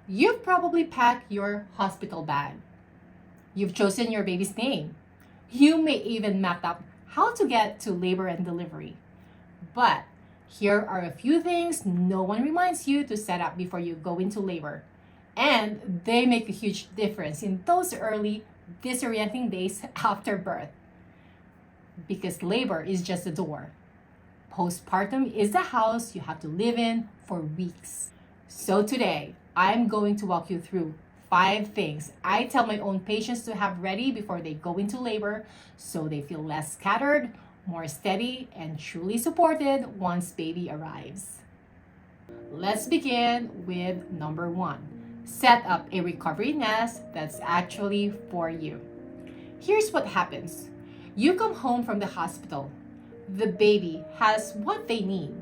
You've probably packed your hospital bag. You've chosen your baby's name. You may even map out how to get to labor and delivery. But here are a few things no one reminds you to set up before you go into labor. And they make a huge difference in those early, disorienting days after birth. Because labor is just the door. Postpartum is the house you have to live in for weeks. So today, I'm going to walk you through 5 things I tell my own patients to have ready before they go into labor so they feel less scattered, more steady, and truly supported once baby arrives. Let's begin with number 1. Set up a recovery nest that's actually for you. Here's what happens. You come home from the hospital. The baby has what they need.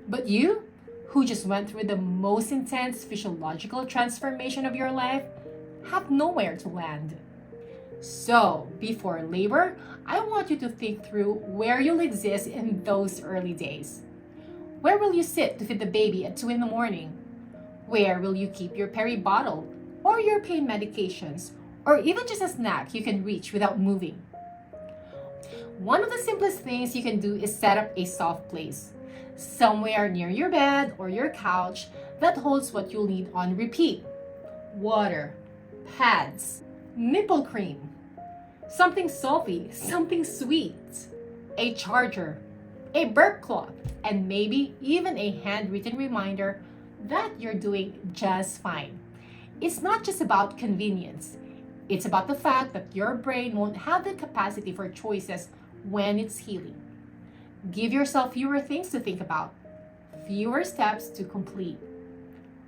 But you, who just went through the most intense physiological transformation of your life, have nowhere to land. So, before labor, I want you to think through where you'll exist in those early days. Where will you sit to feed the baby at 2 in the morning? Where will you keep your peri bottle or your pain medications or even just a snack you can reach without moving? One of the simplest things you can do is set up a soft place, somewhere near your bed or your couch that holds what you'll need on repeat. Water, pads, nipple cream, something salty, something sweet, a charger, a burp cloth, and maybe even a handwritten reminder that you're doing just fine. It's not just about convenience. It's about the fact that your brain won't have the capacity for choices when it's healing. Give yourself fewer things to think about, fewer steps to complete.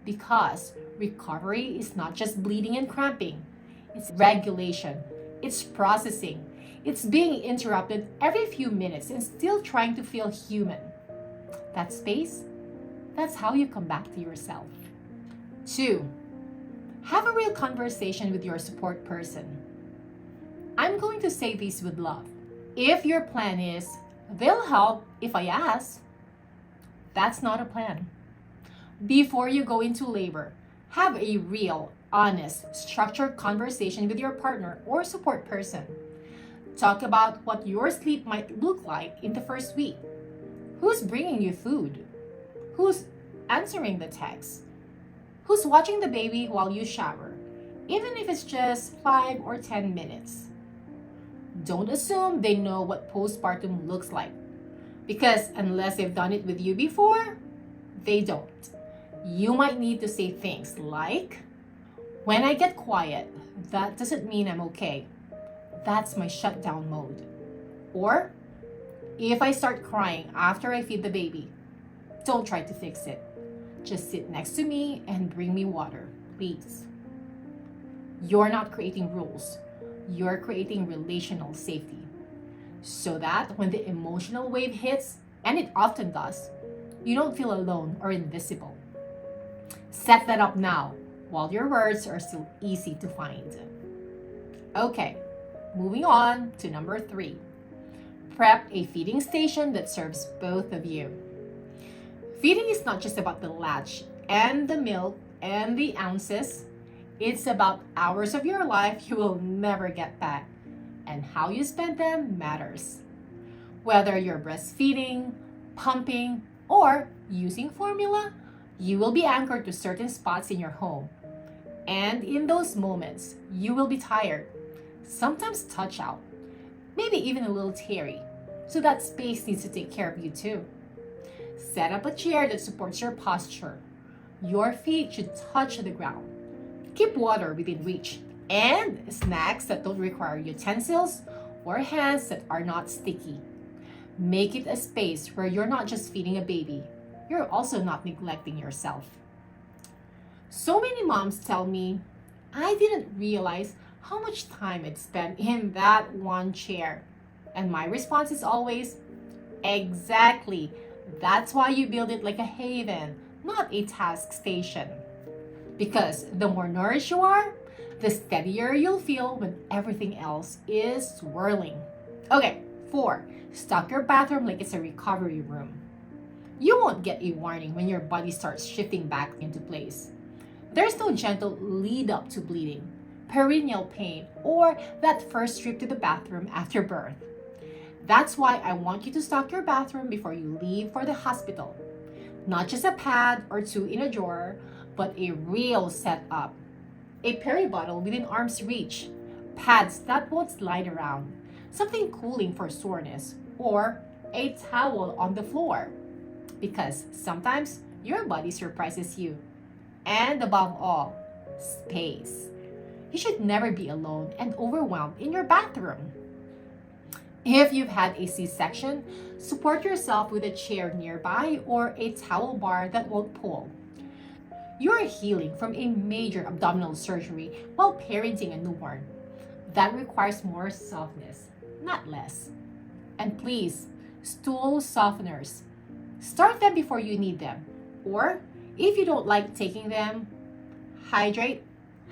Because recovery is not just bleeding and cramping, it's regulation, it's processing, it's being interrupted every few minutes and still trying to feel human. That space, that's how you come back to yourself. 2. Have a real conversation with your support person. I'm going to say this with love. If your plan is, they'll help if I ask, that's not a plan. Before you go into labor, have a real, honest, structured conversation with your partner or support person. Talk about what your sleep might look like in the first week. Who's bringing you food? Who's answering the text? Who's watching the baby while you shower, even if it's just 5 or 10 minutes? Don't assume they know what postpartum looks like, because unless they've done it with you before, they don't. You might need to say things like, when I get quiet, that doesn't mean I'm okay. That's my shutdown mode. Or, if I start crying after I feed the baby, don't try to fix it. Just sit next to me and bring me water, please. You're not creating rules. You're creating relational safety. So that when the emotional wave hits, and it often does, you don't feel alone or invisible. Set that up now, while your words are still easy to find. Okay, moving on to number 3. Prep a feeding station that serves both of you. Feeding is not just about the latch and the milk and the ounces. It's about hours of your life you will never get back, and how you spend them matters. Whether you're breastfeeding, pumping, or using formula, you will be anchored to certain spots in your home. And in those moments, you will be tired, sometimes touch out, maybe even a little teary. So that space needs to take care of you too. Set up a chair that supports your posture. Your feet should touch the ground. Keep water within reach, and snacks that don't require utensils or hands that are not sticky. Make it a space where you're not just feeding a baby, you're also not neglecting yourself. So many moms tell me, I didn't realize how much time I'd spent in that one chair. And my response is always, exactly. That's why you build it like a haven, not a task station. Because the more nourished you are, the steadier you'll feel when everything else is swirling. Okay, 4. Stock your bathroom like it's a recovery room. You won't get a warning when your body starts shifting back into place. There's no gentle lead up to bleeding, perineal pain, or that first trip to the bathroom after birth. That's why I want you to stock your bathroom before you leave for the hospital. Not just a pad or two in a drawer, but a real setup. A peri bottle within arm's reach, pads that won't slide around, something cooling for soreness, or a towel on the floor. Because sometimes your body surprises you. And above all, space. You should never be alone and overwhelmed in your bathroom. If you've had a C-section, support yourself with a chair nearby or a towel bar that won't pull. You're healing from a major abdominal surgery while parenting a newborn. That requires more softness, not less. And please, stool softeners. Start them before you need them. Or, if you don't like taking them, hydrate,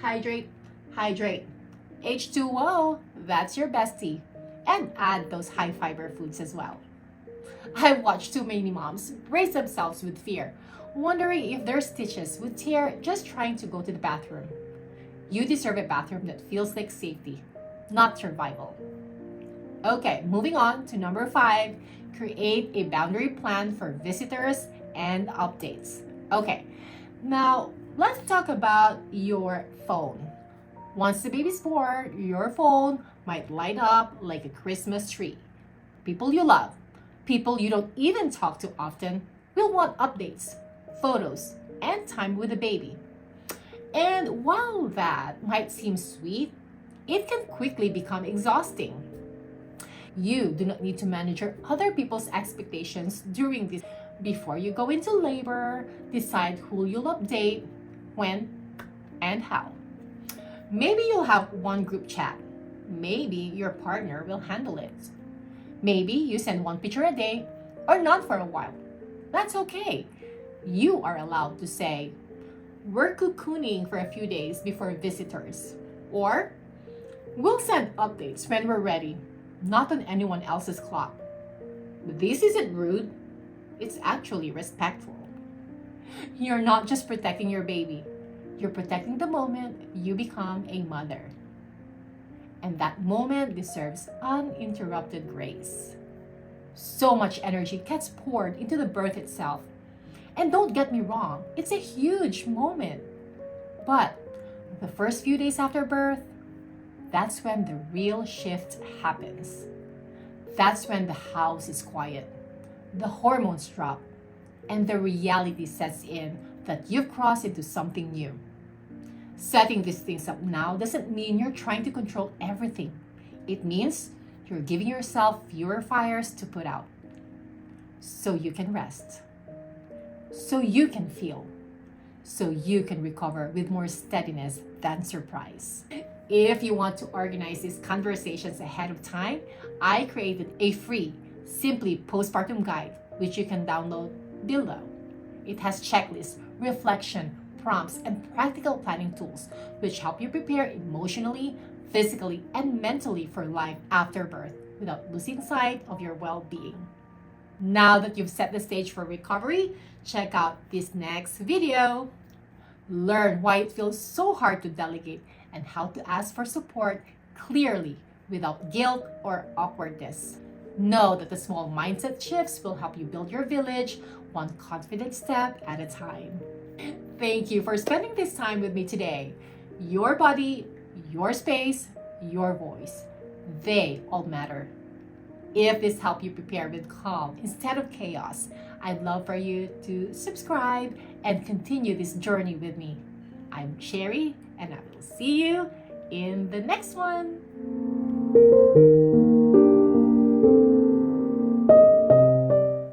hydrate, hydrate. H2O, that's your bestie. And add those high fiber foods as well. I've watched too many moms brace themselves with fear, wondering if their stitches would tear just trying to go to the bathroom. You deserve a bathroom that feels like safety, not survival. Okay, moving on to number 5, create a boundary plan for visitors and updates. Okay, now let's talk about your phone. Once the baby's born, your phone might light up like a Christmas tree. People you love, people you don't even talk to often, will want updates, photos, and time with the baby. And while that might seem sweet, it can quickly become exhausting. You do not need to manage your other people's expectations during this. Before you go into labor, decide who you'll update, when, and how. Maybe you'll have one group chat. Maybe your partner will handle it. Maybe you send one picture a day or none for a while. That's okay. You are allowed to say, we're cocooning for a few days before visitors. Or, we'll send updates when we're ready, not on anyone else's clock. This isn't rude. It's actually respectful. You're not just protecting your baby. You're protecting the moment you become a mother. And that moment deserves uninterrupted grace. So much energy gets poured into the birth itself. And don't get me wrong, it's a huge moment. But the first few days after birth, that's when the real shift happens. That's when the house is quiet, the hormones drop, and the reality sets in that you've crossed into something new. Setting these things up now doesn't mean you're trying to control everything. It means you're giving yourself fewer fires to put out. So you can rest. So you can feel. So you can recover with more steadiness than surprise. If you want to organize these conversations ahead of time, I created a free, simply postpartum guide, which you can download below. It has checklists, reflection, prompts, and practical planning tools, which help you prepare emotionally, physically, and mentally for life after birth without losing sight of your well-being. Now that you've set the stage for recovery, check out this next video. Learn why it feels so hard to delegate and how to ask for support clearly without guilt or awkwardness. Know that the small mindset shifts will help you build your village one confident step at a time. Thank you for spending this time with me today. Your body, your space, your voice, they all matter. If this helped you prepare with calm instead of chaos, I'd love for you to subscribe and continue this journey with me. I'm Sherry, and I will see you in the next one.